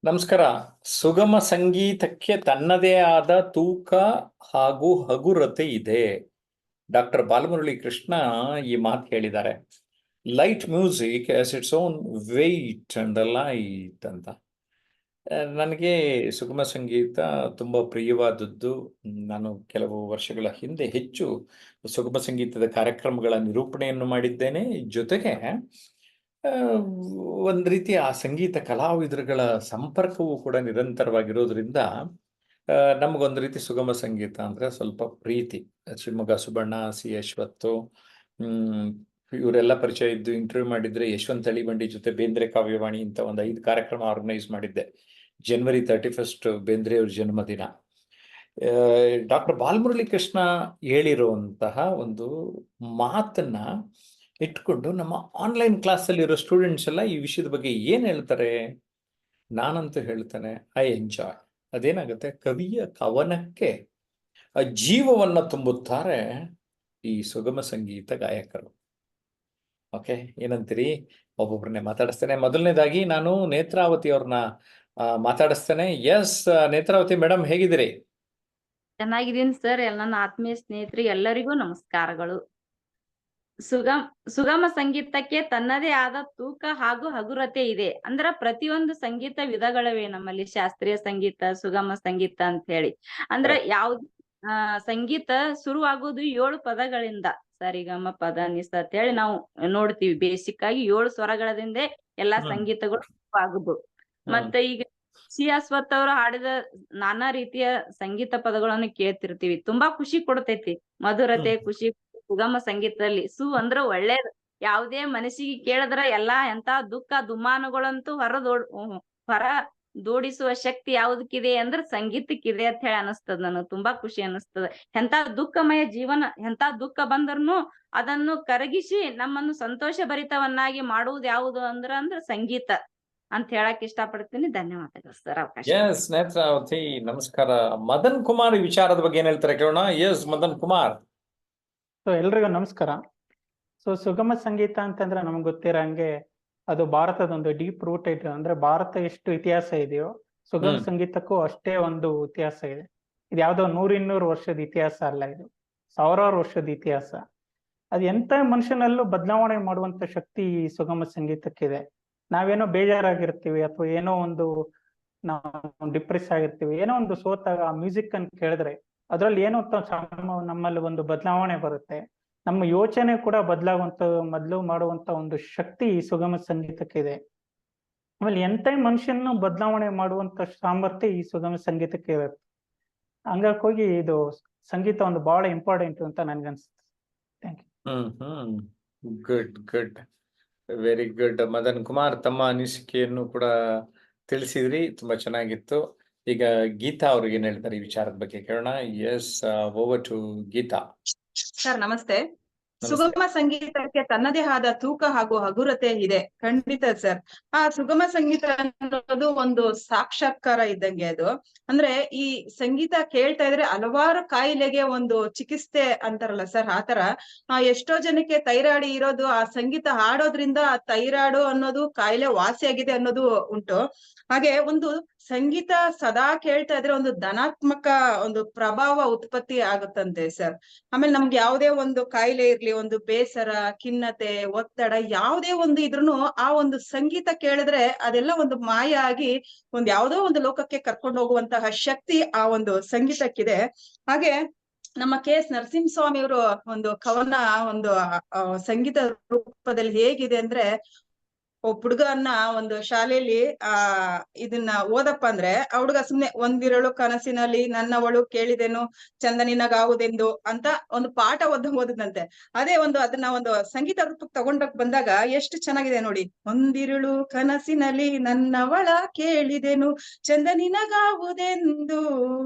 ನಮಸ್ಕಾರ. ಸುಗಮ ಸಂಗೀತಕ್ಕೆ ತನ್ನದೇ ಆದ ತೂಕ ಹಾಗೂ ಹಗುರತೆ ಇದೆ. ಡಾಕ್ಟರ್ ಬಾಲಮುರಳಿ ಕೃಷ್ಣ ಈ ಮಾತು ಹೇಳಿದ್ದಾರೆ. Light music has its own weight and light ಅಂತ. ನನಗೆ ಸುಗಮ ಸಂಗೀತ ತುಂಬ ಪ್ರಿಯವಾದದ್ದು. ನಾನು ಕೆಲವು ವರ್ಷಗಳ ಹಿಂದೆ ಹೆಚ್ಚು ಸುಗಮ ಸಂಗೀತದ ಕಾರ್ಯಕ್ರಮಗಳ ನಿರೂಪಣೆಯನ್ನು ಮಾಡಿದ್ದೇನೆ. ಜೊತೆಗೆ ಒಂದು ರೀತಿ ಆ ಸಂಗೀತ ಕಲಾವಿದರುಗಳ ಸಂಪರ್ಕವೂ ಕೂಡ ನಿರಂತರವಾಗಿರೋದ್ರಿಂದ ನಮಗೊಂದು ರೀತಿ ಸುಗಮ ಸಂಗೀತ ಅಂದರೆ ಸ್ವಲ್ಪ ಪ್ರೀತಿ. ಶಿವಮೊಗ್ಗ ಸುಬ್ಬಣ್ಣ, ಸಿ ಅಶ್ವತ್ತು, ಇವರೆಲ್ಲ ಪರಿಚಯ ಇದ್ದು ಇಂಟರ್ವ್ಯೂ ಮಾಡಿದರೆ ಯಶವಂತ್ ಅಳಿಬಂಡಿ ಜೊತೆ ಬೇಂದ್ರೆ ಕಾವ್ಯವಾಣಿ ಅಂತ ಒಂದು 5 ಕಾರ್ಯಕ್ರಮ ಆರ್ಗನೈಸ್ ಮಾಡಿದ್ದೆ. ಜನವರಿ 31 ಬೇಂದ್ರೆಯವ್ರ ಜನ್ಮದಿನ. ಡಾಕ್ಟರ್ ಬಾಲಮುರಳಿ ಕೃಷ್ಣ ಹೇಳಿರುವಂತಹ ಒಂದು ಮಾತನ್ನ ಇಟ್ಕೊಂಡು ನಮ್ಮ ಆನ್ಲೈನ್ ಕ್ಲಾಸಲ್ಲಿರೋ ಸ್ಟೂಡೆಂಟ್ಸ್ ಎಲ್ಲ ಈ ವಿಷಯದ ಬಗ್ಗೆ ಏನು ಹೇಳ್ತಾರೆ? ನಾನಂತೂ ಹೇಳ್ತಾನೆ, ಐ ಎಂಜಾಯ್. ಅದೇನಾಗುತ್ತೆ, ಕವಿಯ ಕವನಕ್ಕೆ ಜೀವವನ್ನು ತುಂಬುತ್ತಾರೆ ಈ ಸುಗಮ ಸಂಗೀತ ಗಾಯಕರು. ಓಕೆ, ಏನಂತೀರಿ? ಒಬ್ಬೊಬ್ಬರನ್ನೇ ಮಾತಾಡಿಸ್ತೇನೆ. ಮೊದಲನೇದಾಗಿ ನಾನು ನೇತ್ರಾವತಿ ಅವ್ರನ್ನ ಮಾತಾಡಿಸ್ತೇನೆ. ಎಸ್, ನೇತ್ರಾವತಿ ಮೇಡಮ್, ಹೇಗಿದ್ದೀರಿ? ಚೆನ್ನಾಗಿದ್ದೀನಿ ಸರ್. ನನ್ನ ಆತ್ಮೀಯ ಸ್ನೇಹಿತರಿಗೆ ಎಲ್ಲರಿಗೂ ನಮಸ್ಕಾರಗಳು. ಸುಗಮ ಸಂಗೀತಕ್ಕೆ ತನ್ನದೇ ಆದ ತೂಕ ಹಾಗೂ ಹಗುರತೆ ಇದೆ. ಅಂದ್ರ ಪ್ರತಿಯೊಂದು ಸಂಗೀತ ವಿಧಗಳಿವೆ ನಮ್ಮಲ್ಲಿ. ಶಾಸ್ತ್ರೀಯ ಸಂಗೀತ, ಸುಗಮ ಸಂಗೀತ ಅಂತ ಹೇಳಿ. ಅಂದ್ರ ಯಾವ್ದು ಸಂಗೀತ ಶುರುವಾಗುವುದು 7 ಪದಗಳಿಂದ. ಸರಿಗಮ ಪದ ನಿಸ ಅಂತ ಹೇಳಿ ನಾವು ನೋಡ್ತೀವಿ. ಬೇಸಿಕ್ ಆಗಿ 7 ಸ್ವರಗಳಿಂದ ಎಲ್ಲಾ ಸಂಗೀತಗಳು ಶುರುವಾಗುದು. ಮತ್ತೆ ಈಗ ಸಿ ಅಶ್ವಥ್ ಅವರು ಹಾಡಿದ ನಾನಾ ರೀತಿಯ ಸಂಗೀತ ಪದಗಳನ್ನು ಕೇಳ್ತಿರ್ತೀವಿ. ತುಂಬಾ ಖುಷಿ ಕೊಡ್ತೈತಿ. ಮಧುರತೆ, ಖುಷಿ ಸುಗಮ ಸಂಗೀತದಲ್ಲಿ. ಅಂದ್ರ ಒಳ್ಳೇದ್. ಯಾವುದೇ ಮನಸ್ಸಿಗೆ ಕೇಳಿದ್ರ ಎಲ್ಲಾ ಎಂತ ದುಃಖ ದುಮ್ಮಾನಗಳಂತೂ ಹೊರ ದೂಡಿಸುವ ಶಕ್ತಿ ಯಾವ್ದಕ್ಕಿದೆ ಅಂದ್ರ ಸಂಗೀತಕ್ಕಿದೆ ಅಂತ ಹೇಳಿ ಅನಸ್ತದ. ನನಗ್ ತುಂಬಾ ಖುಷಿ ಅನಸ್ತದ. ಎಂತ ದುಃಖಮಯ ಜೀವನ, ಎಂತ ದುಃಖ ಬಂದ್ರನು ಅದನ್ನು ಕರಗಿಸಿ ನಮ್ಮನ್ನು ಸಂತೋಷ ಭರಿತವನ್ನಾಗಿ ಮಾಡುವುದು ಯಾವುದು ಅಂದ್ರ ಸಂಗೀತ ಅಂತ ಹೇಳಕ್ ಇಷ್ಟ ಪಡ್ತೀನಿ. ಧನ್ಯವಾದಗಳು ಸರ್ ಅವಕಾಶ. ಎಸ್ ನೇತ್ರಾವತಿ, ನಮಸ್ಕಾರ. ಮದನ್ ಕುಮಾರ್ ಈ ವಿಚಾರದ ಬಗ್ಗೆ ಏನ್ ಹೇಳ್ತಾರೆ ಕೇಳೋಣ. ಎಸ್ ಮದನ್ ಕುಮಾರ್. ಎಲ್ರಿಗೂ ನಮಸ್ಕಾರ. ಸುಗಮ ಸಂಗೀತ ಅಂತಂದ್ರೆ ನಮ್ಗೆ ಗೊತ್ತಿರಂಗೆ ಅದು ಭಾರತದ ಒಂದು ಡೀಪ್ ರೂಟೆಡ್, ಅಂದ್ರೆ ಭಾರತ ಎಷ್ಟು ಇತಿಹಾಸ ಇದೆಯೋ ಸುಗಮ ಸಂಗೀತಕ್ಕೂ ಅಷ್ಟೇ ಒಂದು ಇತಿಹಾಸ ಇದೆ. ಇದು ಯಾವ್ದೋ 100-200 ವರ್ಷದ ಇತಿಹಾಸ ಅಲ್ಲ, ಇದು ಸಾವಿರಾರು ವರ್ಷದ ಇತಿಹಾಸ. ಅದು ಎಂತ ಮನುಷ್ಯನಲ್ಲೂ ಬದಲಾವಣೆ ಮಾಡುವಂತ ಶಕ್ತಿ ಈ ಸುಗಮ ಸಂಗೀತಕ್ಕಿದೆ. ನಾವೇನೋ ಬೇಜಾರಾಗಿರ್ತೀವಿ ಅಥವಾ ಏನೋ ಒಂದು ನಾವು ಡಿಪ್ರೆಸ್ ಆಗಿರ್ತೀವಿ, ಏನೋ ಒಂದು ಸೋತಾಗ ಆ ಮ್ಯೂಸಿಕ್ ಅನ್ನು ಕೇಳಿದ್ರೆ ಅದ್ರಲ್ಲಿ ಏನೋ ನಮ್ಮಲ್ಲಿ ಒಂದು ಬದಲಾವಣೆ ಬರುತ್ತೆ. ನಮ್ಮ ಯೋಚನೆ ಕೂಡ ಮೊದಲು ಮಾಡುವಂತ ಒಂದು ಶಕ್ತಿ ಈ ಸುಗಮ ಸಂಗೀತಕ್ಕಿದೆ. ಆಮೇಲೆ ಎಂತ ಮನುಷ್ಯನ ಬದಲಾವಣೆ ಮಾಡುವಂತ ಸಾಮರ್ಥ್ಯ ಈ ಸುಗಮ ಸಂಗೀತಕ್ಕೆ ಇರುತ್ತೆ. ಹಂಗಾಗಿ ಇದು ಸಂಗೀತ ಒಂದು ಬಹಳ ಇಂಪಾರ್ಟೆಂಟ್ ಅಂತ ನನ್ಗನ್ಸುತ್ತೆ. Thank you. Good, very good. Madan Kumar, ತಮ್ಮ ಅನಿಸಿಕೆಯನ್ನು ಕೂಡ ತಿಳಿಸಿದ್ರಿ, ತುಂಬಾ ಚೆನ್ನಾಗಿತ್ತು. ಈಗ ಗೀತಾ ಅವ್ರಿಗೆ ಏನ್ ಹೇಳ್ತಾರೆ ಈ ವಿಚಾರದ ಬಗ್ಗೆ ಕೇಳೋಣ. Yes, over to Geetha. Sir ನಮಸ್ತೆ. ಸುಗಮ ಸಂಗೀತಕ್ಕೆ ತನ್ನದೇ ಆದ ತೂಕ ಹಾಗೂ ಹಗುರತೆ ಇದೆ. ಖಂಡಿತ ಸರ್. ಆ ಸುಗಮ ಸಂಗೀತ ಅನ್ನೋದು ಒಂದು ಸಾಕ್ಷಾತ್ಕಾರ ಇದ್ದಂಗೆ. ಅದು ಅಂದ್ರೆ ಈ ಸಂಗೀತ ಕೇಳ್ತಾ ಇದ್ರೆ ಹಲವಾರು ಕಾಯಿಲೆಗೆ ಒಂದು ಚಿಕಿತ್ಸೆ ಅಂತಾರಲ್ಲ ಸರ್, ಆತರ ಎಷ್ಟೋ ಜನಕ್ಕೆ ಥೈರಾಯ್ಡ್ ಇರೋದು ಆ ಸಂಗೀತ ಹಾಡೋದ್ರಿಂದ ಆ ಥೈರಾಯ್ಡ್ ಅನ್ನೋದು ಕಾಯಿಲೆ ವಾಸಿಯಾಗಿದೆ ಅನ್ನೋದು ಉಂಟು. ಹಾಗೆ ಒಂದು ಸಂಗೀತ ಸದಾ ಕೇಳ್ತಾ ಇದ್ರೆ ಒಂದು ಧನಾತ್ಮಕ ಒಂದು ಪ್ರಭಾವ ಉತ್ಪತ್ತಿ ಆಗುತ್ತಂತೆ ಸರ್. ಆಮೇಲೆ ನಮ್ಗೆ ಯಾವುದೇ ಒಂದು ಕಾಯಿಲೆ ಇರ್ಲಿ, ಒಂದು ಬೇಸರ, ಖಿನ್ನತೆ, ಒತ್ತಡ ಯಾವುದೇ ಒಂದು ಇದ್ರುನು ಆ ಒಂದು ಸಂಗೀತ ಕೇಳಿದ್ರೆ ಅದೆಲ್ಲ ಒಂದು ಮಾಯ ಆಗಿ ಒಂದ್ ಯಾವುದೋ ಒಂದು ಲೋಕಕ್ಕೆ ಕರ್ಕೊಂಡು ಹೋಗುವಂತಹ ಶಕ್ತಿ ಆ ಒಂದು ಸಂಗೀತಕ್ಕಿದೆ. ಹಾಗೆ ನಮ್ಮ ಕೆ.ಎಸ್. ನರಸಿಂಹಸ್ವಾಮಿ ಅವರು ಒಂದು ಕವನ ಒಂದು ಸಂಗೀತ ರೂಪದಲ್ಲಿ ಹೇಗಿದೆ ಅಂದ್ರೆ, ಒಬ್ಬ ಹುಡುಗನ್ನ ಒಂದು ಶಾಲೆಯಲ್ಲಿ ಇದನ್ನ ಓದಪ್ಪ ಅಂದ್ರೆ ಆ ಹುಡುಗ ಸುಮ್ನೆ ಒಂದಿರಳು ಕನಸಿನಲ್ಲಿ ನನ್ನವಳು ಕೇಳಿದೆನು ಚಂದ ನಿನಗಾವುದೆಂದು ಅಂತ ಒಂದು ಪಾಠ ಓದದಂತೆ. ಅದೇ ಅದನ್ನ ಒಂದು ಸಂಗೀತ ರೂಪಕ್ಕೆ ತಗೊಂಡೋಗ್ ಬಂದಾಗ ಎಷ್ಟು ಚೆನ್ನಾಗಿದೆ ನೋಡಿ. ಒಂದಿರುಳು ಕನಸಿನಲ್ಲಿ ನನ್ನವಳ ಕೇಳಿದೆನು ಚಂದ ನಿನಗಾವುದೆಂದು,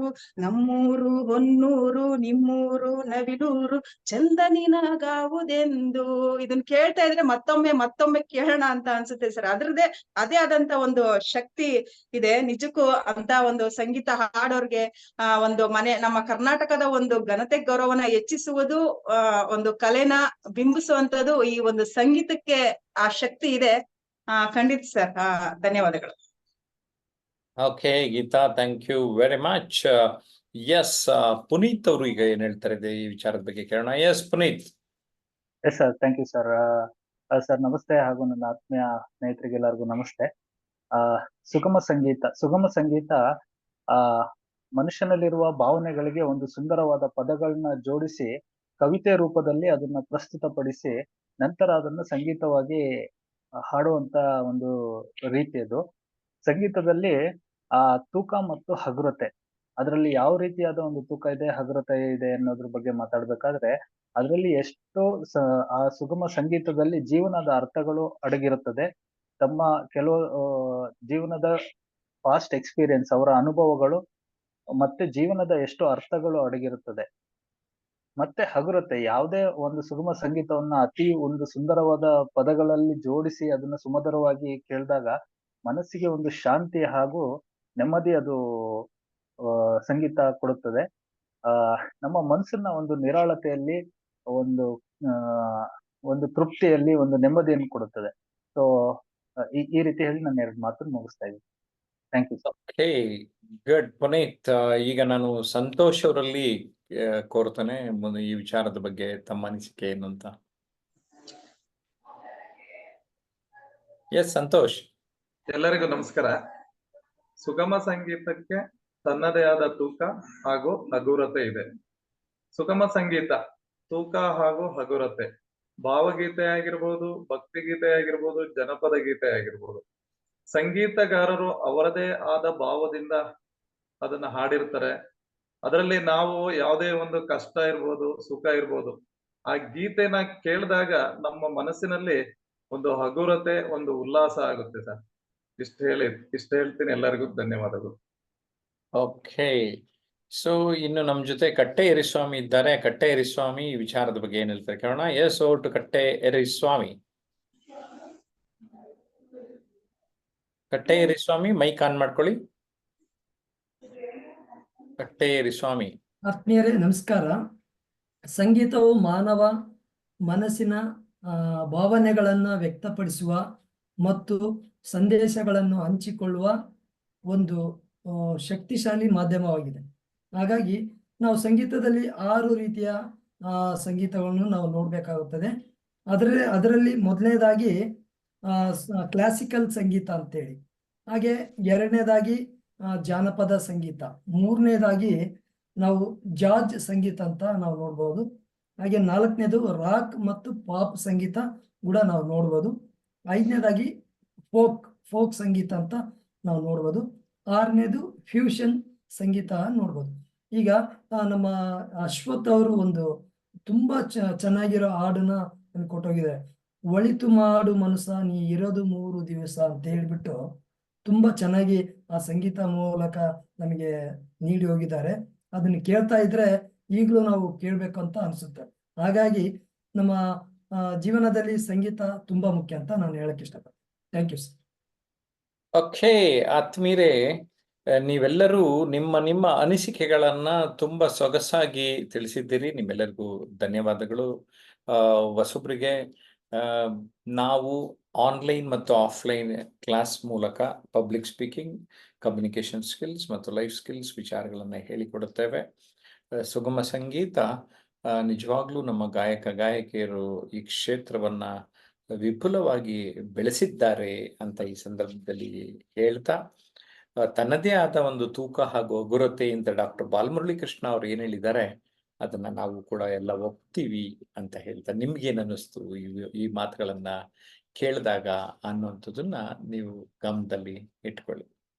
ನಮ್ಮೂರು ಹೊನ್ನೂರು ನಿಮ್ಮೂರು ನವಿಲೂರು ಚಂದ ನಿನಗಾವುದೆಂದು. ಇದನ್ನ ಕೇಳ್ತಾ ಇದ್ರೆ ಮತ್ತೊಮ್ಮೆ ಕೇಳೋಣ ಅಂತ ಅನ್ಸುತ್ತೆ ಸರ್. ಅದೇ ಆದಂತ ಒಂದು ಶಕ್ತಿ ಇದೆ ನಿಜಕ್ಕೂ. ಅಂತ ಒಂದು ಸಂಗೀತ ಹಾಡೋರ್ಗೆ ಒಂದು ನಮ್ಮ ಕರ್ನಾಟಕದ ಒಂದು ಘನತೆ ಗೌರವನ ಹೆಚ್ಚಿಸುವುದು, ಒಂದು ಕಲೆನ ಬಿಂಬಿಸುವಂತದ್ದು ಈ ಒಂದು ಸಂಗೀತಕ್ಕೆ ಆ ಶಕ್ತಿ ಇದೆ. ಖಂಡಿತ ಸರ್. ಧನ್ಯವಾದಗಳು. Okay Geetha, thank you very much. Yes, Puneeth ಅವರು ಈಗ ಏನ್ ಹೇಳ್ತಾರೆ ಈ ವಿಚಾರದ ಬಗ್ಗೆ ಕೇಳೋಣ. Yes Puneeth. Yes sir, thank you sir. Sir ನಮಸ್ತೆ, ಹಾಗೂ ನನ್ನ ಆತ್ಮೀಯ ಸ್ನೇಹಿತರಿಗೆಲ್ಲರಿಗೂ ನಮಸ್ತೆ. ಸುಗಮ ಸಂಗೀತ ಮನುಷ್ಯನಲ್ಲಿರುವ ಭಾವನೆಗಳಿಗೆ ಒಂದು ಸುಂದರವಾದ ಪದಗಳನ್ನ ಜೋಡಿಸಿ ಕವಿತೆ ರೂಪದಲ್ಲಿ ಅದನ್ನ ಪ್ರಸ್ತುತಪಡಿಸಿ ನಂತರ ಅದನ್ನ ಸಂಗೀತವಾಗಿ ಹಾಡುವಂತ ಒಂದು ರೀತಿ ಅದು. ಸಂಗೀತದಲ್ಲಿ ತೂಕ ಮತ್ತು ಹಗುರತೆ, ಅದರಲ್ಲಿ ಯಾವ ರೀತಿಯಾದ ಒಂದು ತೂಕ ಇದೆ, ಹಗುರತೆ ಇದೆ ಅನ್ನೋದ್ರ ಬಗ್ಗೆ ಮಾತಾಡ್ಬೇಕಾದ್ರೆ ಅದರಲ್ಲಿ ಎಷ್ಟು ಆ ಸುಗಮ ಸಂಗೀತದಲ್ಲಿ ಜೀವನದ ಅರ್ಥಗಳು ಅಡಗಿರುತ್ತದೆ. ತಮ್ಮ ಕೆಲವು ಜೀವನದ ಪಾಸ್ಟ್ ಎಕ್ಸ್ಪೀರಿಯನ್ಸ್, ಅವರ ಅನುಭವಗಳು ಮತ್ತೆ ಜೀವನದ ಎಷ್ಟು ಅರ್ಥಗಳು ಅಡಗಿರುತ್ತದೆ. ಮತ್ತೆ ಹಗುರತೆ, ಯಾವುದೇ ಒಂದು ಸುಗಮ ಸಂಗೀತವನ್ನ ಅತಿ ಒಂದು ಸುಂದರವಾದ ಪದಗಳಲ್ಲಿ ಜೋಡಿಸಿ ಅದನ್ನ ಸುಮಧುರವಾಗಿ ಕೇಳಿದಾಗ ಮನಸ್ಸಿಗೆ ಒಂದು ಶಾಂತಿ ಹಾಗೂ ನೆಮ್ಮದಿ ಅದು ಸಂಗೀತ ಕೊಡುತ್ತದೆ. ನಮ್ಮ ಮನಸ್ಸನ್ನ ಒಂದು ನಿರಾಳತೆಯಲ್ಲಿ, ಒಂದು ತೃಪ್ತಿಯಲ್ಲಿ, ಒಂದು ನೆಮ್ಮದಿಯನ್ನು ಕೊಡುತ್ತದೆ. ಸೊ ಈ ರೀತಿ ಹೇಳಿ ನಾನು 2 ಮಾತನ್ನು ಮುಗಿಸ್ತಾ ಇದ್ದೀನಿ. Thank you. Okay, good Puneeth. ಈಗ ನಾನು ಸಂತೋಷ್ ಅವರಲ್ಲಿ ಕೋರ್ತಾನೆ ಈ ವಿಚಾರದ ಬಗ್ಗೆ ತಮ್ಮ ಅನಿಸಿಕೆ ಏನು ಅಂತ. ಎಸ್ ಸಂತೋಷ್. ಎಲ್ಲರಿಗೂ ನಮಸ್ಕಾರ. ಸುಗಮ ಸಂಗೀತಕ್ಕೆ ತನ್ನದೇ ಆದ ತೂಕ ಹಾಗೂ ಹಗುರತೆ ಇದೆ. ಸುಗಮ ಸಂಗೀತ ತೂಕ ಹಾಗೂ ಹಗುರತೆ, ಭಾವಗೀತೆ ಆಗಿರ್ಬೋದು, ಭಕ್ತಿಗೀತೆ ಆಗಿರ್ಬೋದು, ಜನಪದ ಗೀತೆ ಆಗಿರ್ಬೋದು, ಸಂಗೀತಗಾರರು ಅವರದೇ ಆದ ಭಾವದಿಂದ ಅದನ್ನ ಹಾಡಿರ್ತಾರೆ. ಅದರಲ್ಲಿ ನಾವು ಯಾವುದೇ ಒಂದು ಕಷ್ಟ ಇರ್ಬೋದು, ಸುಖ ಇರ್ಬೋದು, ಆ ಗೀತೆನ ಕೇಳಿದಾಗ ನಮ್ಮ ಮನಸ್ಸಿನಲ್ಲಿ ಒಂದು ಹಗುರತೆ, ಒಂದು ಉಲ್ಲಾಸ ಆಗುತ್ತೆ ಸರ್. ಇಷ್ಟ ಹೇಳ್ತೀನಿ. ಎಲ್ಲರಿಗೂ ಧನ್ಯವಾದಗಳು. ಓಕೆ, ಸೊ ಇನ್ನು ನಮ್ಮ ಜೊತೆ ಕಟ್ಟೆ ಎರಿಸ್ವಾಮಿ ಇದ್ದಾರೆ. ಕಟ್ಟೆ ಎರಿಸ್ವಾಮಿ ಈ ವಿಚಾರದ ಬಗ್ಗೆ ಏನ್ ಹೇಳ್ತಾರೆ ಕೇಳೋಣ. ಎಸ್, ಓ ಟು ಕಟ್ಟೆ ಎರಿಸ್ವಾಮಿ. ಕಟ್ಟೆ ಎರಿಸ್ವಾಮಿ, ಮೈಕ್ ಆನ್ ಮಾಡ್ಕೊಳ್ಳಿ. ಕಟ್ಟೆ ಎರಿಸ್ವಾಮಿ. ಆತ್ಮೀಯರೇ ನಮಸ್ಕಾರ. ಸಂಗೀತವು ಮಾನವ ಮನಸ್ಸಿನ ಭಾವನೆಗಳನ್ನು ವ್ಯಕ್ತಪಡಿಸುವ ಮತ್ತು ಸಂದೇಶಗಳನ್ನು ಹಂಚಿಕೊಳ್ಳುವ ಒಂದು ಶಕ್ತಿಶಾಲಿ ಮಾಧ್ಯಮವಾಗಿದೆ. ಹಾಗಾಗಿ ನಾವು ಸಂಗೀತದಲ್ಲಿ 6 ರೀತಿಯ ಸಂಗೀತಗಳನ್ನು ನಾವು ನೋಡಬೇಕಾಗುತ್ತದೆ. ಅದರಲ್ಲಿ ಮೊದಲನೇದಾಗಿ ಕ್ಲಾಸಿಕಲ್ ಸಂಗೀತ ಅಂತೇಳಿ, ಹಾಗೆ 2ನೇದಾಗಿ ಜಾನಪದ ಸಂಗೀತ, 3ನೇದಾಗಿ ನಾವು ಜಾಜ್ ಸಂಗೀತ ಅಂತ ನಾವು ನೋಡ್ಬೋದು. ಹಾಗೆ 4ನೇದು ರಾಕ್ ಮತ್ತು ಪಾಪ್ ಸಂಗೀತ ಕೂಡ ನಾವು ನೋಡ್ಬೋದು. 5ನೇದಾಗಿ ಫೋಕ್ ಸಂಗೀತ ಅಂತ ನಾವು ನೋಡ್ಬೋದು. 6ನೇದು ಫ್ಯೂಷನ್ ಸಂಗೀತ ನೋಡ್ಬೋದು. ಈಗ ನಮ್ಮ ಅಶ್ವಥ್ ಅವರು ಒಂದು ತುಂಬಾ ಚೆನ್ನಾಗಿರೋ ಹಾಡನ್ನ ಕೊಟ್ಟೋಗಿದ್ದಾರೆ. ಒಳಿತು ಮಾಡು ಮನಸ ನೀ ಇರೋದು 3 ದಿವಸ ಅಂತ ಹೇಳ್ಬಿಟ್ಟು ತುಂಬಾ ಚೆನ್ನಾಗಿ ಆ ಸಂಗೀತ ಮೂಲಕ ನಮಗೆ ನೀಡಿ ಹೋಗಿದ್ದಾರೆ. ಅದನ್ನ ಕೇಳ್ತಾ ಇದ್ರೆ ಈಗಲೂ ನಾವು ಕೇಳ್ಬೇಕು ಅಂತ ಅನ್ಸುತ್ತೆ. ಹಾಗಾಗಿ ನಮ್ಮ ಜೀವನದಲ್ಲಿ ಸಂಗೀತ ತುಂಬಾ ಮುಖ್ಯ ಅಂತ ನಾನು ಹೇಳಕ್ ಇಷ್ಟಪಡ್ತೀನಿ. Thank you sir. ಓಕೆ ಆತ್ಮೀಯರೇ, ನೀವೆಲ್ಲರೂ ನಿಮ್ಮ ಅನಿಸಿಕೆಗಳನ್ನ ತುಂಬಾ ಸೊಗಸಾಗಿ ತಿಳಿಸಿದ್ದೀರಿ. ನಿಮ್ಮೆಲ್ಲರಿಗೂ ಧನ್ಯವಾದಗಳು. ಹೊಸಬ್ರಿಗೆ ನಾವು ಆನ್ಲೈನ್ ಮತ್ತು ಆಫ್ಲೈನ್ ಕ್ಲಾಸ್ ಮೂಲಕ ಪಬ್ಲಿಕ್ ಸ್ಪೀಕಿಂಗ್, ಕಮ್ಯುನಿಕೇಶನ್ ಸ್ಕಿಲ್ಸ್ ಮತ್ತು ಲೈಫ್ ಸ್ಕಿಲ್ಸ್ ವಿಚಾರಗಳನ್ನು ಹೇಳಿಕೊಡುತ್ತೇವೆ. ಸುಗಮ ಸಂಗೀತ ನಿಜವಾಗ್ಲೂ ನಮ್ಮ ಗಾಯಕಿಯರು ಈ ಕ್ಷೇತ್ರವನ್ನ ವಿಪುಲವಾಗಿ ಬೆಳೆಸಿದ್ದಾರೆ ಅಂತ ಈ ಸಂದರ್ಭದಲ್ಲಿ ಹೇಳ್ತಾ, ತನ್ನದೇ ಆದ ಒಂದು ತೂಕ ಹಾಗೂ ಹಗುರತೆಯಿಂದ ಡಾಕ್ಟರ್ ಬಾಲಮುರಳಿ ಕೃಷ್ಣ ಅವರು ಏನ್ ಹೇಳಿದ್ದಾರೆ ಅದನ್ನ ನಾವು ಕೂಡ ಎಲ್ಲ ಒಪ್ತೀವಿ ಅಂತ ಹೇಳ್ತಾ, ನಿಮ್ಗೇನ್ ಅನ್ನಿಸ್ತು ಈ ಮಾತುಗಳನ್ನ ಕೇಳಿದಾಗ ಅನ್ನುವಂಥದ್ದನ್ನ ನೀವು ಗಮನದಲ್ಲಿ ಇಟ್ಕೊಳ್ಳಿ.